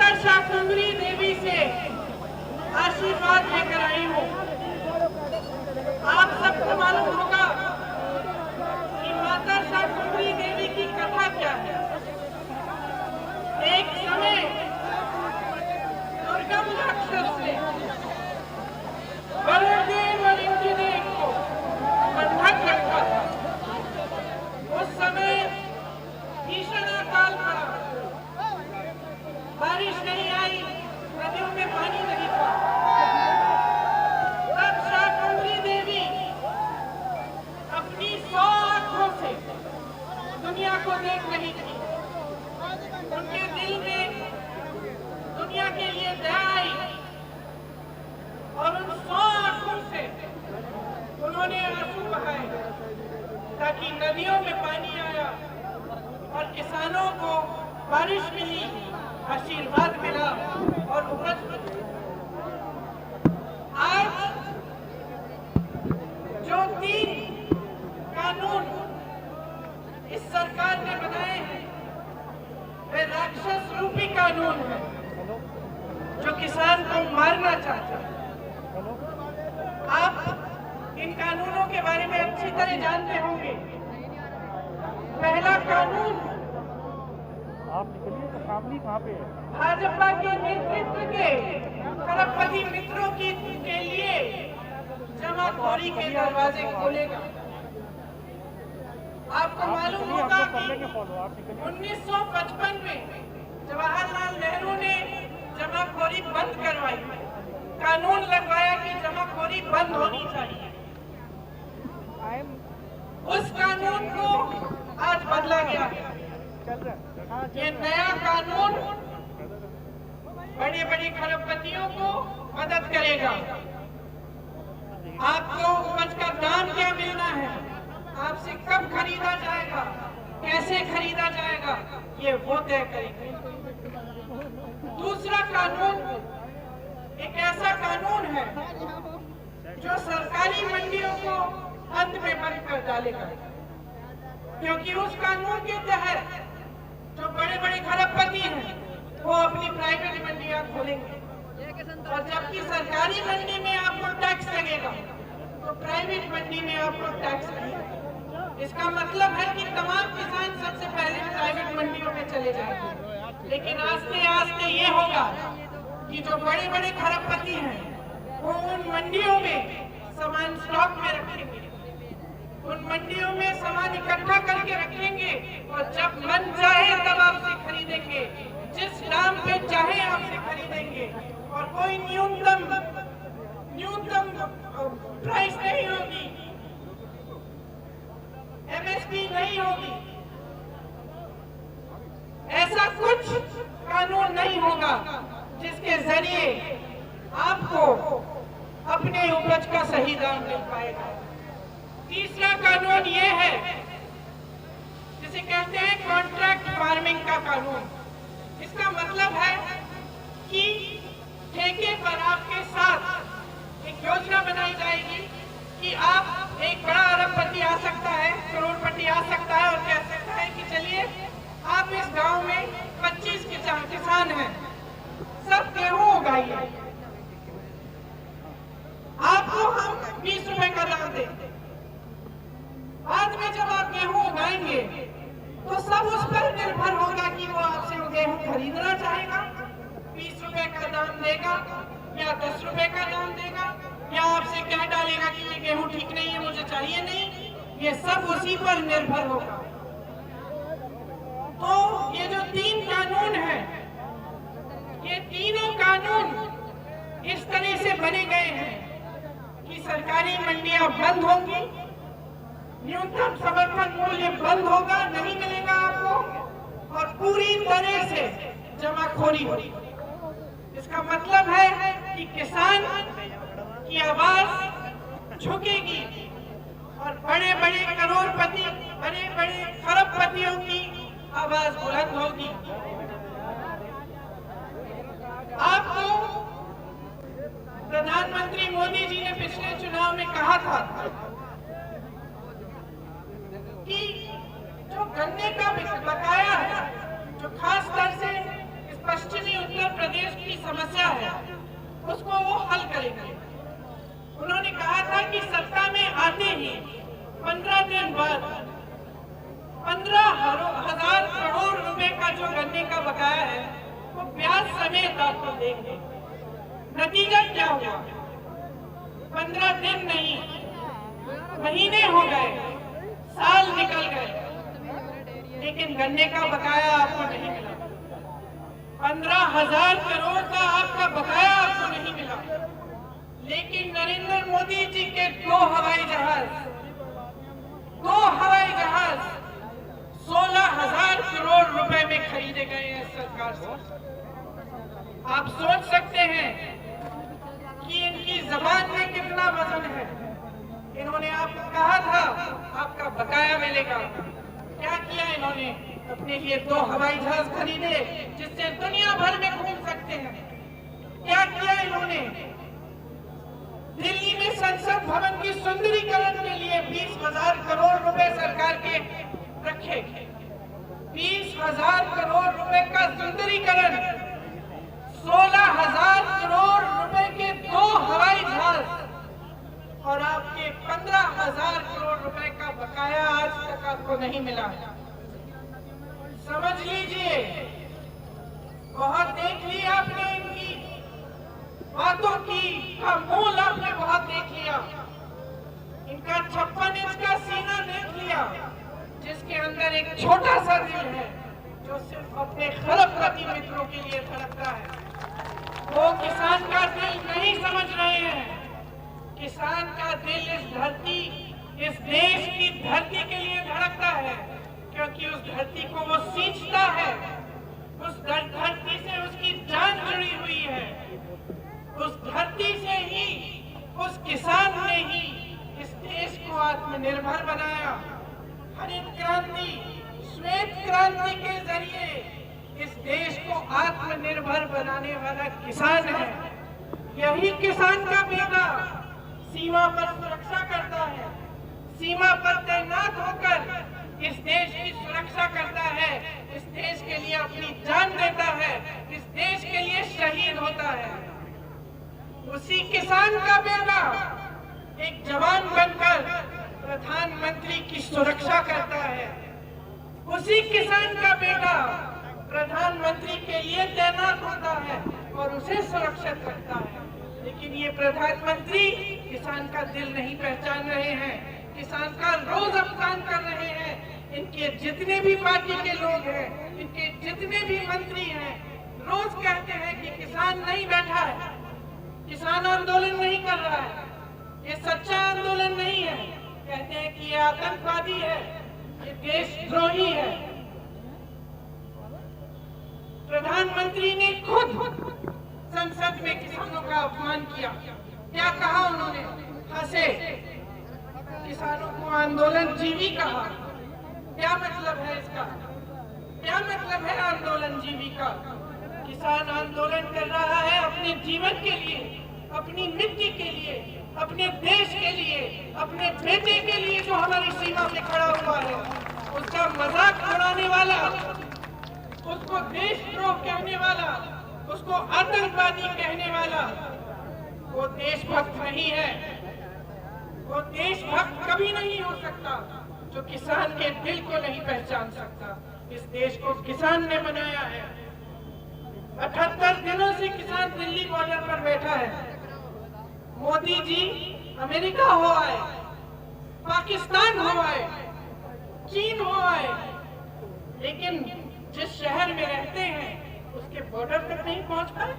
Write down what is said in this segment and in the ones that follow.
माता शाकंभरी देवी से आशीर्वाद लेकर आई हूँ। आप सबको मालूम होगा कि माता शाकंभरी देवी की कथा क्या है। एक समय दुर्गम राक्षस ने बलदेव और इंद्रदेव को बंधक रखा था। उस समय भीषण अकाल पड़ा, बारिश नहीं आई, नदियों में पानी नहीं था। तब शाकंभरी देवी अपनी 100 आंखों से दुनिया को देख रही थी। उनके दिल में दुनिया के लिए दया आई और उन 100 आंखों से उन्होंने आंसू बहाए ताकि नदियों में पानी आया और किसानों को बारिश मिली, आशीर्वाद मिला और उपज मिली। आज जो 3 कानून इस सरकार ने बनाए हैं वे राक्षस रूपी कानून है जो किसान को मारना चाहता है। आप इन कानूनों के बारे में अच्छी तरह जानते होंगे। पहला कानून आप निकलिए तो फैमिली कहाँ पे है? भाजपा के नेतृत्व के खरबपति मित्रों के लिए जमाखोरी के दरवाजे खोलेगा। आपको मालूम होगा कि 1955 में जवाहरलाल नेहरू ने जमाखोरी बंद करवाई, कानून लगवाया कि जमाखोरी बंद होनी चाहिए। उस कानून को आज बदला गया है। ये नया कानून बड़े बड़े खरबपतियों को मदद करेगा। आपको उपज का दाम क्या मिलना है, आपसे कब खरीदा जाएगा, कैसे खरीदा जाएगा, ये वो तय करेंगे। दूसरा कानून एक ऐसा कानून है जो सरकारी मंडियों को अंत में बंद कर डालेगा, क्योंकि उस कानून के तहत जो बड़े बड़े खरबपति हैं वो अपनी प्राइवेट मंडियां खोलेंगे और जबकि सरकारी मंडी में आपको टैक्स लगेगा तो प्राइवेट मंडी में आपको टैक्स लगेगा। इसका मतलब है कि तमाम किसान सबसे पहले प्राइवेट मंडियों में चले जाएंगे। लेकिन आस्ते आस्ते ये होगा कि जो बड़े बड़े खरबपति हैं वो उन मंडियों में सामान स्टॉक में रखेंगे, उन मंडियों में सामान इकट्ठा करके रखेंगे और जब मन चाहे तब आपसे खरीदेंगे, जिस दाम पे चाहे आपसे खरीदेंगे और कोई न्यूनतम प्राइस नहीं होगी, एमएसपी नहीं होगी। ऐसा कुछ कानून नहीं होगा जिसके जरिए आपको अपने उपज का सही दाम मिल पाएगा। तीसरा कानून ये है जिसे कहते हैं कॉन्ट्रैक्ट फार्मिंग का कानून। इसका मतलब है कि ठेके पर आपके साथ एक योजना बनाई जाएगी कि आप एक बड़ा अरबपति आ सकता है, करोड़पति आ सकता है और कह सकता है कि चलिए आप इस गांव में 25 किसान हैं, सब गेहूं उगाइए, आपको हम 20 रुपए का दाम देंगे। बाद में जब आप गेहूं उगाएंगे तो सब उस पर निर्भर होगा कि वो आपसे वो गेहूं खरीदना चाहेगा, 20 रुपए का दाम देगा या 10 रुपए का दाम देगा, या आपसे कह डालेगा कि ये गेहूं ठीक नहीं है, मुझे चाहिए नहीं। ये सब उसी पर निर्भर होगा। तो ये जो 3 कानून हैं, ये तीनों कानून इस तरह से बने गए हैं कि सरकारी मंडियां बंद होंगी, न्यूनतम समर्थन मूल्य बंद होगा, नहीं मिलेगा आपको, और पूरी तरह से जमाखोरी होगी। इसका मतलब है कि किसान की आवाज झुकेगी और बड़े बड़े करोड़पति, बड़े बड़े खरबपतियों की आवाज बुलंद होगी। आपको प्रधानमंत्री मोदी जी ने पिछले चुनाव में कहा था कि जो गन्ने का बकाया है, जो खास तौर से इस पश्चिमी उत्तर प्रदेश की समस्या है उसको वो हल करेंगे। उन्होंने कहा था कि सत्ता में आते ही 15 दिन बाद 15,000 करोड़ रुपए का जो गन्ने का बकाया है वो ब्याज समेत आपको देंगे। नतीजा क्या हुआ? 15 दिन नहीं, महीने हो गए, साल निकल गए, लेकिन गन्ने का बकाया आपको नहीं मिला। 15,000 करोड़ का आपका बकाया आपको नहीं मिला। लेकिन नरेंद्र मोदी जी के 2 हवाई जहाज 16,000 करोड़ रुपए में खरीदे गए हैं सरकार से। आप सोच सकते हैं कि इनकी जबान में कितना वजन है। इन्होंने आपको कहा था आपका बकाया मिलेगा, क्या किया इन्होंने? अपने लिए 2 हवाई जहाज खरीदे जिससे दुनिया भर में घूम सकते हैं। क्या किया इन्होंने? दिल्ली में संसद भवन की सुंदरीकरण के लिए 20,000 करोड़ रुपए सरकार के रखे। 20,000 करोड़ रुपए का सुंदरीकरण, 16,000 करोड़ रुपए के 2 हवाई जहाज और आपके 15,000 करोड़ रुपए का बकाया आज तक आपको नहीं मिला। समझ लीजिए, बहुत देख लिया आपने इनकी बातों का मूल आपने बहुत देख लिया। इनका 56 इंच का सीना देख लिया जिसके अंदर एक छोटा सा दिल है जो सिर्फ अपने खरबपति मित्रों के लिए धड़कता है। वो किसान का दिल नहीं समझ रहे हैं। किसान का दिल इस धरती, इस देश की धरती के लिए धड़कता है क्योंकि उस धरती को वो सींचता है। उस धरती से उसकी जान जुड़ी हुई है। उस धरती से ही, उस किसान ने ही इस देश को आत्मनिर्भर बनाया। हरित क्रांति, श्वेत क्रांति के जरिए इस देश को आत्मनिर्भर बनाने वाला किसान है। यही किसान का बेटा सीमा पर सुरक्षा करता है, सीमा पर तैनात होकर इस देश की सुरक्षा करता है, इस देश के लिए अपनी जान देता है, इस देश के लिए शहीद होता है। उसी किसान का बेटा एक जवान बनकर प्रधानमंत्री की सुरक्षा करता है। उसी किसान का बेटा प्रधानमंत्री के लिए तैनात होता है और उसे सुरक्षित रखता है। लेकिन ये प्रधानमंत्री किसान का दिल नहीं पहचान रहे हैं, किसान का रोज अपमान कर रहे हैं। इनके जितने भी पार्टी के लोग हैं, इनके जितने भी मंत्री हैं, रोज कहते हैं कि किसान नहीं बैठा है, किसान आंदोलन नहीं कर रहा है, ये सच्चा आंदोलन नहीं है। कहते हैं कि ये आतंकवादी है, ये देशद्रोही है। प्रधानमंत्री ने खुद संसद में किसानों का अपमान किया। क्या कहा उन्होंने? हंसे, किसानों को आंदोलन जीवी कहा। क्या मतलब है इसका? क्या मतलब है आंदोलन जीवी का? किसान आंदोलन कर रहा है अपने जीवन के लिए, अपनी मिट्टी के लिए, अपने देश के लिए, अपने बेटे के लिए जो हमारी सीमा पे खड़ा हुआ है। उसका मजाक उड़ाने वाला, उसको देशद्रोह कहने वाला, उसको आतंकवादी कहने वाला, वो देशभक्त नहीं है। वो देशभक्त कभी नहीं हो सकता जो किसान के दिल को नहीं पहचान सकता। इस देश को किसान ने बनाया है। 78 दिनों से किसान दिल्ली बॉर्डर पर बैठा है। मोदी जी अमेरिका हो आए, पाकिस्तान हो आए, चीन हो आए, लेकिन जिस शहर में रहते हैं उसके बॉर्डर तक नहीं पहुंच पाए।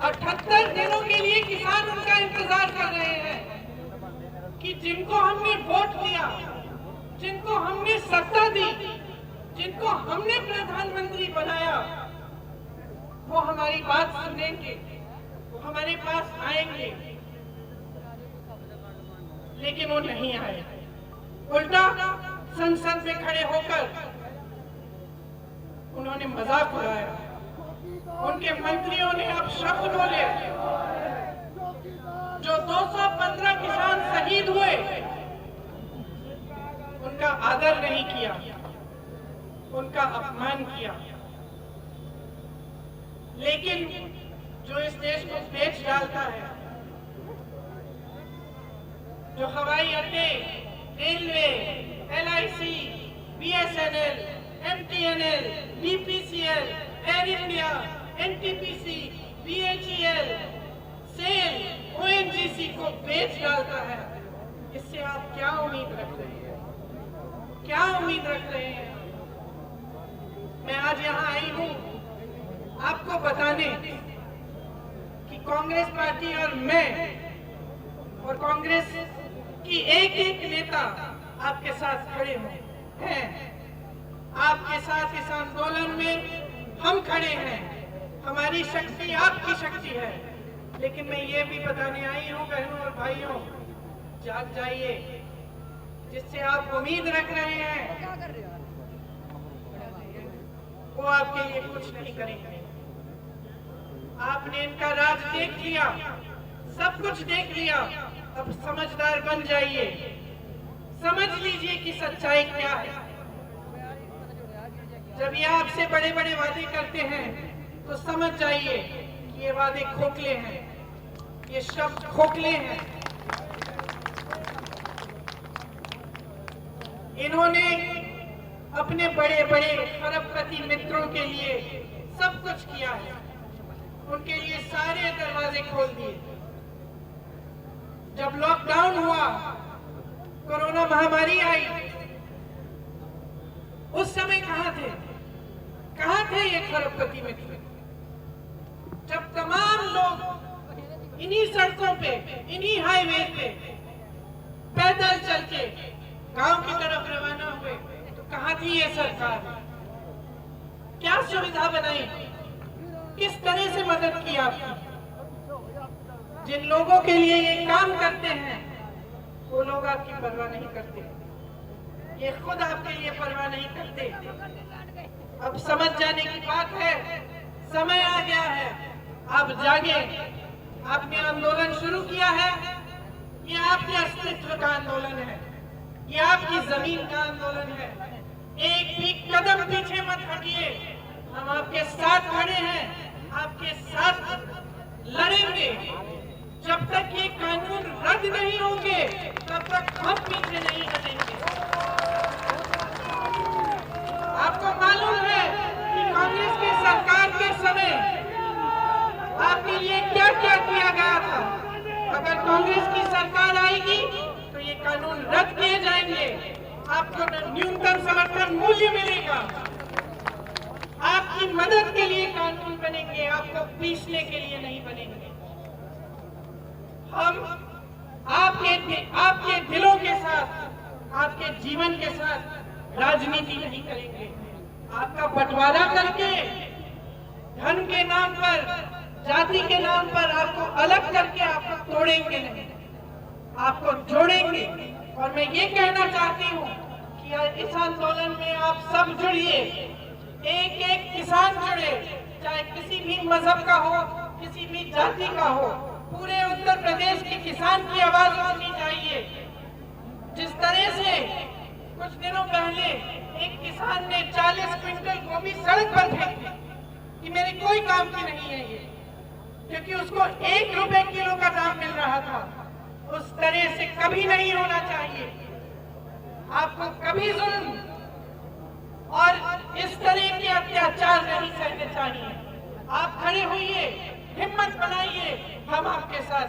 78 दिनों के लिए किसान उनका इंतजार कर रहे हैं कि जिनको हमने वोट दिया, जिनको हमने सत्ता दी, जिनको हमने प्रधानमंत्री बनाया, वो हमारी बात सुनेंगे, वो हमारे पास आएंगे। लेकिन वो नहीं आए। उल्टा संसद में खड़े होकर उन्होंने मजाक उड़ाया। उनके मंत्रियों ने अब शब्द बोले। जो 215 किसान शहीद हुए उनका आदर नहीं किया, उनका अपमान किया। लेकिन जो इस देश को बेच डालता है, जो हवाई अड्डे, railway, LIC, BSNL, MTNL, BPCL, Air India, NTPC, BHEL, SAIL, ONGC को बेच डालता है, इससे आप क्या उम्मीद रख रहे हैं? क्या उम्मीद रख रहे हैं? मैं आज यहाँ आई हूँ आपको बताने कि कांग्रेस पार्टी और मैं और कांग्रेस की एक एक नेता आपके साथ खड़े हैं। आपके साथ इस आंदोलन में हम खड़े हैं। हमारी शक्ति आपकी शक्ति है। लेकिन मैं ये भी बताने आई हूँ बहनों और भाइयों, जाग जाइए। जिससे आप उम्मीद रख रहे हैं वो आपके लिए कुछ नहीं करेंगे। आपने इनका राज देख लिया, सब कुछ देख लिया, अब समझदार बन जाइए। समझ लीजिए कि सच्चाई क्या है। जब ये आपसे बड़े बड़े वादे करते हैं तो समझ जाइए कि ये वादे खोखले हैं, ये शब्द खोखले हैं। इन्होंने अपने बड़े बड़े खरबपति मित्रों के लिए सब कुछ किया है, उनके लिए सारे दरवाजे खोल दिए। जब लॉकडाउन हुआ, कोरोना महामारी आई, उस समय कहां थे? कहां थे ये खरबपति मित्र? जब तमाम लोग इन्हीं सड़कों पे, इन्हीं हाईवे पे पैदल चल के गांव की तरफ रवाना हुए, तो कहां थी ये सरकार? क्या सुविधा बनाई? किस तरह से मदद की आपकी? जिन लोगों के लिए ये काम करते हैं वो लोग आपकी परवाह नहीं करते, ये खुद आपके लिए परवाह नहीं करते। अब समझ जाने की बात है, समय आ गया है, आप जागे। आपने आंदोलन शुरू किया है, ये आपके अस्तित्व का आंदोलन है, ये आपकी जमीन का आंदोलन है। एक भी कदम पीछे मत हटिए, हम आपके साथ खड़े हैं, आपके साथ लड़ेंगे। जब तक ये कानून रद्द नहीं होंगे तब तक हम पीछे नहीं हटेंगे। आपको मालूम है कि कांग्रेस की सरकार के समय आपके लिए क्या क्या किया गया था। अगर कांग्रेस की सरकार आएगी तो ये कानून रद्द किए जाएंगे, आपको न्यूनतम समर्थन मूल्य मिलेगा, आपकी मदद के लिए कानून बनेंगे, आपको पीसने के लिए नहीं बनेंगे। हम आपके दिलों के साथ, आपके जीवन के साथ राजनीति नहीं करेंगे। आपका बंटवारा करके धन के नाम पर, जाति के नाम पर आपको अलग करके आपको तोड़ेंगे नहीं, आपको जोड़ेंगे। और मैं ये कहना चाहती हूँ कि इस आंदोलन में आप सब जुड़िए, एक एक किसान जुड़े, चाहे किसी भी मजहब का हो, किसी भी जाति का हो। पूरे उत्तर प्रदेश के किसान की आवाज उठनी चाहिए। जिस तरह से कुछ दिनों पहले एक किसान ने 40 क्विंटल गोभी सड़क पर फेंक दी कि मेरे कोई काम की नहीं है ये, क्योंकि उसको 1 रुपए किलो का दाम मिल रहा था। उस तरह से कभी नहीं होना चाहिए। आपको कभी जुल्म और इस तरह के अत्याचार नहीं सहने चाहिए। आप खड़े होइए, हिम्मत बनाइए, हम आपके साथ